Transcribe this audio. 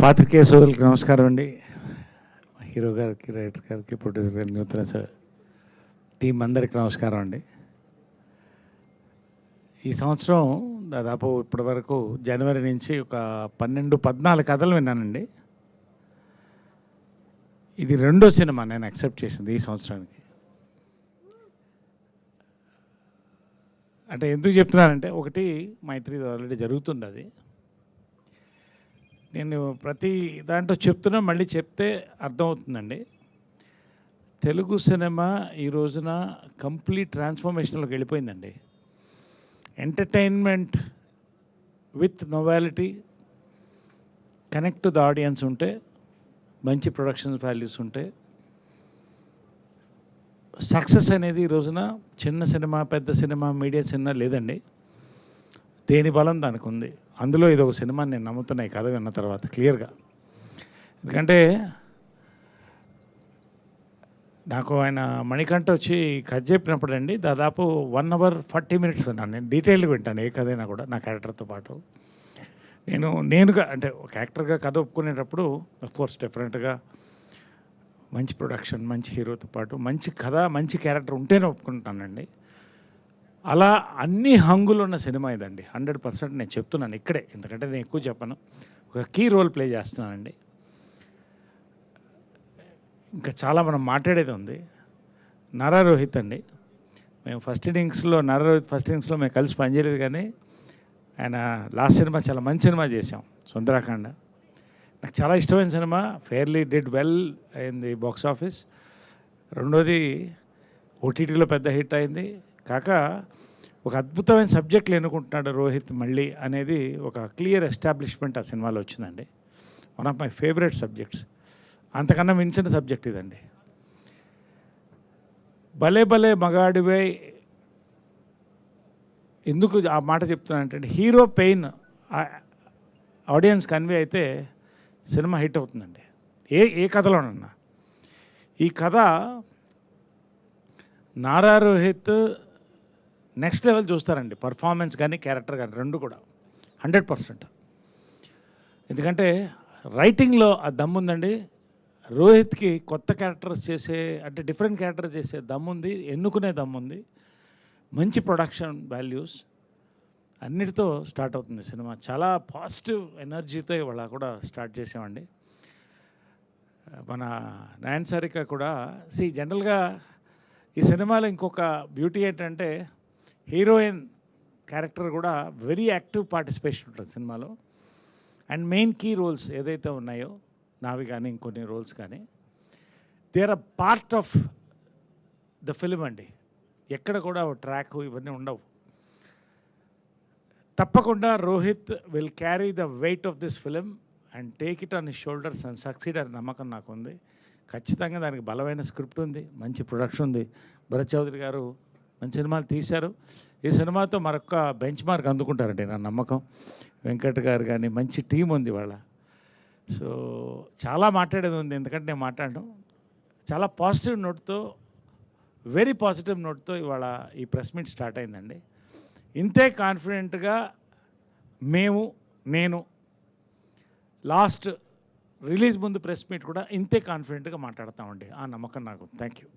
పాత్రికేయ సోదరులకి నమస్కారం అండి. హీరో గారికి, రైటర్ గారికి, ప్రొడ్యూసర్ గారికి, నూతన టీం అందరికి నమస్కారం అండి. ఈ సంవత్సరం దాదాపు ఇప్పటి వరకు జనవరి నుంచి ఒక 12-14 కథలు విన్నానండి. ఇది రెండో సినిమా నేను యాక్సెప్ట్ చేసింది ఈ సంవత్సరానికి. అంటే ఎందుకు చెప్తున్నానంటే, ఒకటి మైత్రి ఆల్రెడీ జరుగుతుంది. అది నేను ప్రతి దాంట్లో చెప్తున్నా, మళ్ళీ చెప్తే అర్థమవుతుందండి. తెలుగు సినిమా ఈ రోజున కంప్లీట్ ట్రాన్స్ఫర్మేషన్లోకి వెళ్ళిపోయిందండి. Entertainment with novelty, connect to the audience ఉంటే, మంచి ప్రొడక్షన్ వాల్యూస్ ఉంటే, సక్సెస్ అనేది ఈ రోజున చిన్న సినిమా, పెద్ద సినిమా, మీడియా సినిమా లేదండి. దేని బలం దానికి ఉంది. అందులో ఇది ఒక సినిమా నేను నమ్ముతున్నా ఈ కథ విన్న తర్వాత క్లియర్గా. ఎందుకంటే నాకు ఆయన మణికంఠ వచ్చి కథ చెప్పినప్పుడు అండి, దాదాపు 1 hour 40 minutes విన్నాను. నేను డీటెయిల్గా వింటాను ఏ కథైనా కూడా, నా క్యారెక్టర్తో పాటు. నేనుగా అంటే ఒక యాక్టర్గా కథ ఒప్పుకునేటప్పుడు అఫ్కోర్స్ డెఫినెట్గా మంచి ప్రొడక్షన్, మంచి హీరోతో పాటు మంచి కథ, మంచి క్యారెక్టర్ ఉంటేనే ఒప్పుకుంటానండి. అలా అన్ని హంగులు ఉన్న సినిమా ఇదండి. 100% నేను చెప్తున్నాను ఇక్కడే, ఎందుకంటే నేను ఎక్కువ చెప్పను. ఒక కీ రోల్ ప్లే చేస్తున్నానండి. ఇంకా చాలా మనం మాట్లాడేది ఉంది. నారా రోహిత్ అండి, మేము ఫస్ట్ ఇన్నింగ్స్లో మేము కలిసి పనిచేయలేదు, కానీ ఆయన లాస్ట్ సినిమా చాలా మంచి సినిమా చేసాం, సుందరాకాండ. నాకు చాలా ఇష్టమైన cinema. Fairly did well in the box office. రెండోది ఓటీటీలో పెద్ద హిట్ అయింది. కాక ఒక అద్భుతమైన సబ్జెక్టులు ఎన్నుకుంటున్నాడు రోహిత్ మళ్ళీ అనేది ఒక క్లియర్ ఎస్టాబ్లిష్మెంట్ ఆ సినిమాలో వచ్చిందండి. One of my favourite subjects. అంతకన్నా మించిన సబ్జెక్ట్ ఇదండి. భలే భలే మగాడివే. ఎందుకు ఆ మాట చెప్తున్నానంటే, హీరో పెయిన్ ఆడియన్స్ కన్వే అయితే సినిమా హిట్ అవుతుందండి. ఏ కథలోనన్నా. ఈ కథ నారా రోహిత్ నెక్స్ట్ లెవెల్ చూస్తారండి. పర్ఫార్మెన్స్ కానీ, క్యారెక్టర్ కానీ, రెండు కూడా 100%. ఎందుకంటే రైటింగ్లో ఆ దమ్ముందండి. రోహిత్కి కొత్త క్యారెక్టర్స్ చేసే, అంటే డిఫరెంట్ క్యారెక్టర్ చేసే దమ్ముంది, ఎన్నుకునే దమ్ముంది, మంచి ప్రొడక్షన్ వాల్యూస్ అన్నిటితో స్టార్ట్ అవుతుంది సినిమా. చాలా పాజిటివ్ ఎనర్జీతో ఇవాళ కూడా స్టార్ట్ చేసామండి. మన నయన్ సారిక కూడా జనరల్గా ఈ సినిమాలో ఇంకొక బ్యూటీ ఏంటంటే, హీరోయిన్ క్యారెక్టర్ కూడా వెరీ యాక్టివ్ పార్టిసిపేషన్ ఉంటుంది సినిమాలో. అండ్ మెయిన్ కీ రోల్స్ ఏదైతే ఉన్నాయో, నావి కానీ ఇంకొన్ని రోల్స్ కానీ, they are a part of the film అండి. ఎక్కడ కూడా ట్రాక్ ఇవన్నీ ఉండవు. తప్పకుండా Rohit will carry the weight of this film and take it on his shoulders and succeed అనే నమ్మకం నాకు ఉంది. ఖచ్చితంగా దానికి బలమైన స్క్రిప్ట్ ఉంది, మంచి ప్రొడక్షన్ ఉంది. భరత్ చౌదరి గారు మంచి సినిమాలు తీశారు. ఈ సినిమాతో మరొక బెంచ్ మార్క్ అందుకుంటారండి నా నమ్మకం. వెంకట్ గారు కానీ మంచి టీం ఉంది వాళ్ళ. సో చాలా మాట్లాడేది ఉంది, ఎందుకంటే నేను మాట్లాడను. చాలా పాజిటివ్ నోట్తో, వెరీ పాజిటివ్ నోట్తో ఇవాళ ఈ ప్రెస్ మీట్ స్టార్ట్ అయిందండి. ఇంతే కాన్ఫిడెంట్గా నేను లాస్ట్ రిలీజ్ ముందు ప్రెస్ మీట్ కూడా ఇంతే కాన్ఫిడెంట్గా మాట్లాడతామండి. ఆ నమ్మకం నాకు. Thank you.